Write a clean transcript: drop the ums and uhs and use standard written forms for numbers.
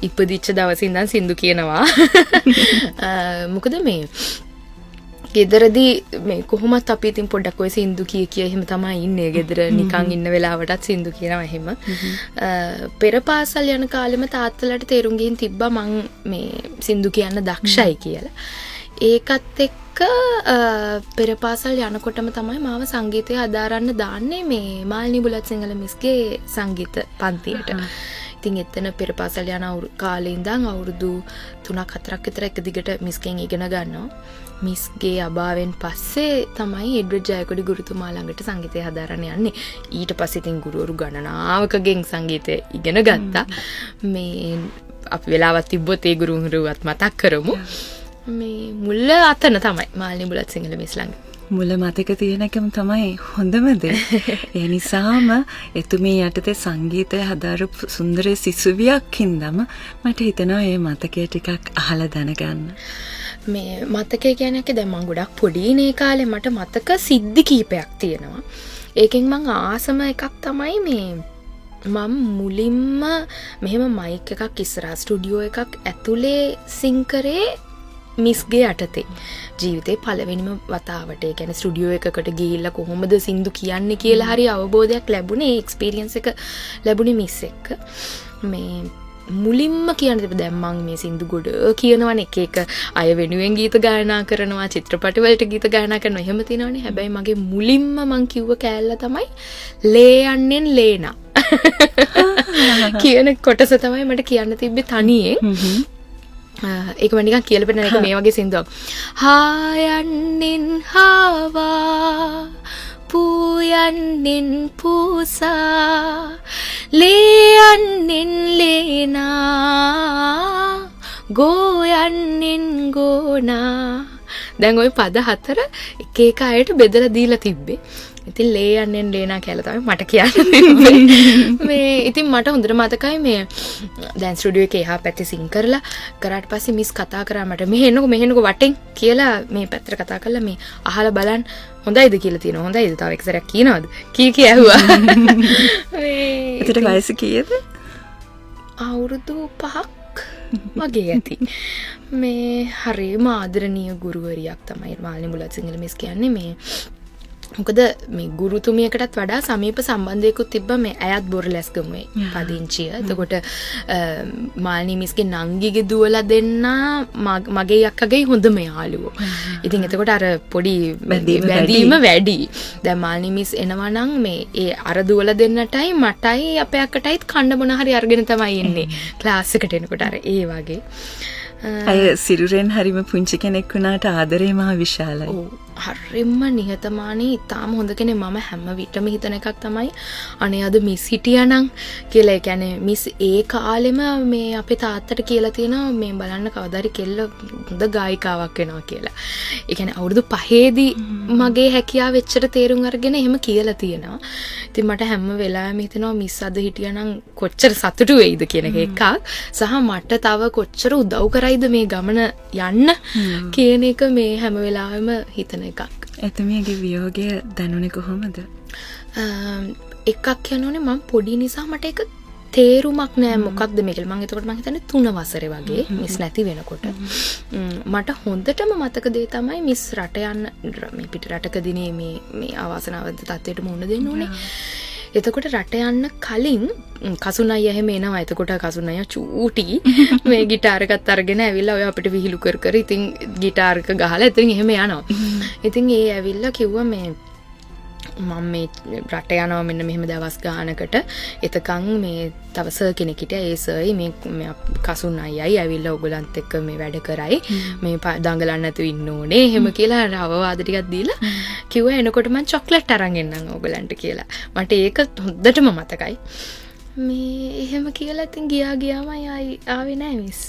ඉපදිච්ච දවසේ ඉඳන් සින්දු කියනවා. මොකද මේ ගෙදරදී මේ කොහොමත් අපි ඉතින් පොඩ්ඩක් ඔය සින්දු කිය එහෙම තමයි ඉන්නේ. ගෙදර නිකන් ඉන්න වෙලාවටත් සින්දු කියනවා එහෙම. පෙර පාසල් යන කාලෙම තාත්තලාට තේරුම් ගින් තිබ්බා මං මේ සින්දු කියන්න දක්ෂයි කියලා. ඒකත් එක්ක පෙර පාසල් යනකොටම තමයි මාව සංගීතය අදාරන්න දාන්නේ මේ මාල්නි බුලත් සිංහල මිස්ගේ සංගීත පන්තියට. ඉතින් එතන පෙර පාසල් යන කාලේ ඉඳන් අවුරුදු 3-4ක් විතර එක දිගට මිස්ගෙන් ඉගෙන ගන්නවා. මිස්ගේ අභාවෙන් පස්සේ තමයි එඩ්වඩ් ජයකොඩි ගුරුතුමා ළඟට සංගීතය හදාරන්න යන්නේ. ඊට පස්සේ ඉතින් ගුරුවරු ගණනාවකගෙන් සංගීතය ඉගෙන ගත්තා. මේ අපි වෙලාවක් තිබ්බොත් ඒ ගුරුවරුවත් මතක් කරමු. මේ මුල අතන තමයි මාල්නි බුලත් සිංහල මිස් ළඟ. මුල මතක තියෙන එකම තමයි හොඳම දේ. ඒ නිසාම එතුමිය යටතේ සංගීතය හදාරපු සුන්දර සිසුවියක් හින්දාම මට හිතෙනවා මේ මතකය ටිකක් අහලා දැනගන්න. මේ මතකය කියන්නේ දැන් මම ගොඩක් පොඩි නේ කාලේ මට මතක සිද්ධි කීපයක් තියෙනවා. ඒකෙන් මං ආසම එකක් තමයි මේ මම මුලින්ම මෙහෙම මයික් එකක් ඉස්සරහා ස්ටුඩියෝ එකක් ඇතුලේ සිං කරේ මිස්ගේ යටතේ. ජීවිතේ පළවෙනිම වතාවට ඒ කියන්නේ ස්ටුඩියෝ එකකට ගිහිල්ලා කොහොමද සින්දු කියන්නේ කියලා හරි අවබෝධයක් ලැබුණේ. ඒ එක්ස්පීරියන්ස් එක ලැබුණේ මිස් එක්ක. මේ මුලින්ම කියන දේ දැන් මම මේ සින්දු ගොඩ කියනවනේ එක එක අය වෙනුවෙන් ගීත ගායනා කරනවා, චිත්‍රපට වලට ගීත ගායනා කරනවා එහෙම තියෙනවනේ. හැබැයි මගේ මුලින්ම මම කිව්ව කෑල්ල තමයි ලේ යන්නෙන් ලේනා කියන කොටස තමයි මට කියන්න තිබ්බේ තනියෙන්. ඒක මම නිකන් කියලා පෙන්නන එක මේ වගේ සින්දුවක්. හායන්නෙන් හාවා පූයන්නෙන් පූසා ලේයන්නෙන් ලේනා ගෝයන්නෙන් ගෝනා. දැන් ওই පද හතර එක එක අයට බෙදලා දීලා තිබ්බේ. ඉතින් ලේ යන්නෙන් ලේනා කියලා තමයි මට කියන්න තිබ්බේ. මේ ඉතින් මට හොඳට මතකයි මේ දැන් ස්ටුඩියෝ එකේ එහා පැත්තේ සිං කරලා කරාට පස්සේ මිස් කතා කරා මට මෙහෙන්නකෝ වටෙන් කියලා මේ පැත්තට කතා කරලා මේ අහලා බලන්න හොඳයිද කියලා තියෙනවා. හොඳයිද තව එක සැරයක් කියනවද? කී ඇහුවා. මේ ඒකට වයස කීයද? අවුරුදු 5ක් වගේ ඇති. මේ හරිම ආදරණීය ගුරුවරියක් තමයි මාල්නි බුලත් සිංහල මිස් කියන්නේ. මේ මොකද මේ ගුරුතුමියකටත් වඩා සමීප සම්බන්ධයකුත් තිබ්බා. මේ ඇයත් බොරලැස්ගමුවේ පදිංචිය. එතකොට මාල්නි මිස්ගේ නංගිගේ දුවලා දෙන්නා මගේ අක්කගේ හොඳම යාළුවෝ. ඉතින් එතකොට අර පොඩි බැඳීම වැඩි. දැන් මාල්නි මිස් එනවා නම් මේ ඒ අර දුවලා දෙන්නටයි මටයි අපේ අක්කටයිත් කන්න මොන හරි අරගෙන තමයි එන්නේ ක්ලාස් එකට එනකොට. අර ඒ වගේ අය සිරුරෙන් හරිම පුංචි කෙනෙක් වුණාට ආදරේ මහ විශාලයි. හරිම නිහතමානී ඉතාම හොඳ කෙනෙක්. මම හැම විටම හිතන එකක් තමයි අනේ අද මිස් හිටියානම් කියලා. ඒ කියන්නේ මිස් ඒ කාලෙම මේ අපේ තාත්තට කියලා තියෙනවා මේ බලන්න කවදාරි කෙල්ල හොඳ ගායිකාවක් වෙනවා කියලා. ඒ කියන්නේ අවුරුදු 5ේදී මගේ හැකියාව එච්චර තේරුම් අරගෙන එහෙම කියලා තියෙනවා. ඉතින් මට හැම වෙලාවෙම හිතෙනවා මිස් අද හිටියානම් කොච්චර සතුටු වෙයිද කියන එකක්. සහ මට තව කොච්චර උදව් කරයිද මේ ගමන යන්න කියන එක මේ හැම වෙලාවෙම හිතන එකක්. එතුමියගේ වියෝගය දැනුනේ කොහොමද? එකක් කියනෝනේ මම පොඩි නිසා මට ඒක තේරුමක් නෑ මොකක්ද මේක. මම එතකොට මම හිතන්නේ 3 වසරේ වගේ මිස් නැති වෙනකොට. මට හොඳටම මතක දේ තමයි මිස් රට යන්න මේ පිට රටකදී මේ අවාසනාවන්ත තත්ත්වයට මුහුණ දෙන්න ඕනේ. එතකොට රට යන්න කලින් කසුන් අයියා එහෙම එනවා. එතකොට කසුන් අයියා චූටි මේ ගිටාර එකත් අරගෙන ඇවිල්ලා ඔය අපිට විහිළු කර ඉතින් ගිටාර එක ගහලා ඉතින් එහෙම යනවා. ඉතින් ඒ ඇවිල්ලා කිව්වා මේ මම මේ රට යනවා මෙන්න මෙහෙම දවස් ගානකට. එතකන් මේ තව සර් කෙනෙක් හිටියා. ඒ සර්යි මේ කසුන් අයියයි ඇවිල්ලා ඔයගලන්ත් එක්ක මේ වැඩ කරයි. මේ දඟලන්න නැතුව ඉන්න ඕනේ. එහෙම කියලා අවවාද ටිකක් දීලා කිව්වා එනකොට මම චොක්ලට් අරන් එන්නම් ඔයගලන්ට කියලා. මට ඒක හොඳටම මතකයි. මේ එහෙම කියලා ඉතින් ගියාම ආවේ නෑ මිස්.